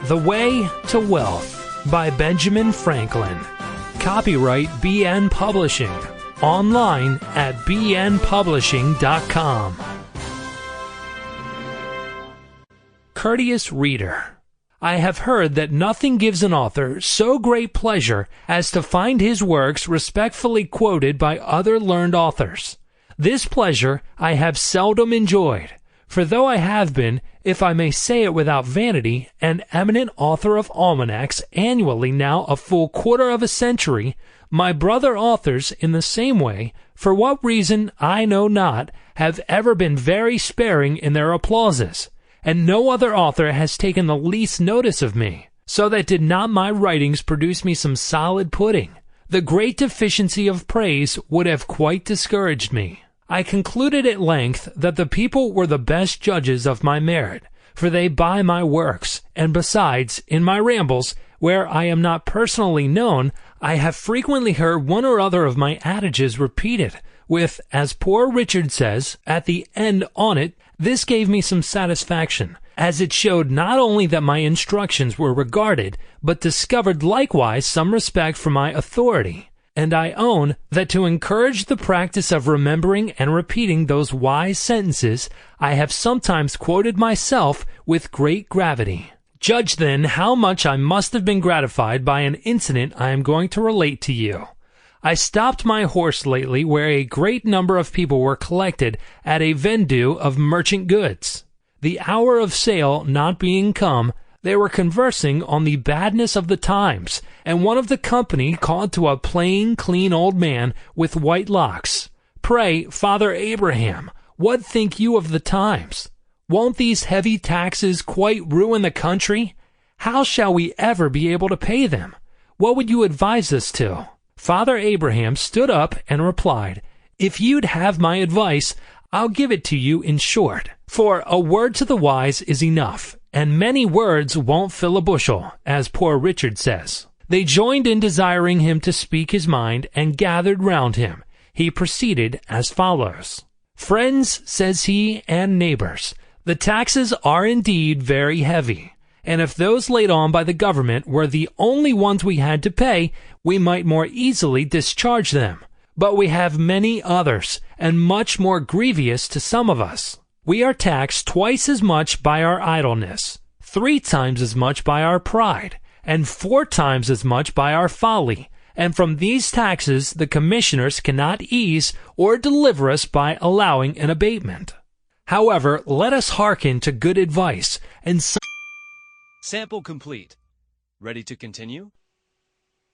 The Way to Wealth by Benjamin Franklin. Copyright BN Publishing. Online at bnpublishing.com. Courteous Reader, I have heard that nothing gives an author so great pleasure as to find his works respectfully quoted by other learned authors. This pleasure I have seldom enjoyed, for though I have been, if I may say it without vanity, an eminent author of almanacs annually now a full quarter of a century, my brother authors in the same way, for what reason I know not, have ever been very sparing in their applauses, and no other author has taken the least notice of me, so that did not my writings produce me some solid pudding, the great deficiency of praise would have quite discouraged me. I concluded at length that the people were the best judges of my merit, for they buy my works, and besides, in my rambles, where I am not personally known, I have frequently heard one or other of my adages repeated, with, as poor Richard says, at the end on't. This gave me some satisfaction, as it showed not only that my instructions were regarded, but discovered likewise some respect for my authority. And I own that to encourage the practice of remembering and repeating those wise sentences, I have sometimes quoted myself with great gravity. Judge then how much I must have been gratified by an incident I am going to relate to you. I stopped my horse lately where a great number of people were collected at a vendue of merchant goods. The hour of sale not being come, they were conversing on the badness of the times, and one of the company called to a plain, clean old man with white locks, "Pray, Father Abraham, what think you of the times? Won't these heavy taxes quite ruin the country? How shall we ever be able to pay them? What would you advise us to?" Father Abraham stood up and replied, "If you'd have my advice, I'll give it to you in short, for a word to the wise is enough, and many words won't fill a bushel, as poor Richard says." They joined in desiring him to speak his mind, and gathered round him. He proceeded as follows. "Friends," says he, "and neighbors, the taxes are indeed very heavy, and if those laid on by the government were the only ones we had to pay, we might more easily discharge them. But we have many others, and much more grievous to some of us. We are taxed twice as much by our idleness, 3 times as much by our pride, and 4 times as much by our folly, and from these taxes the commissioners cannot ease or deliver us by allowing an abatement. However, let us hearken to good advice, and Sample complete. Ready to continue?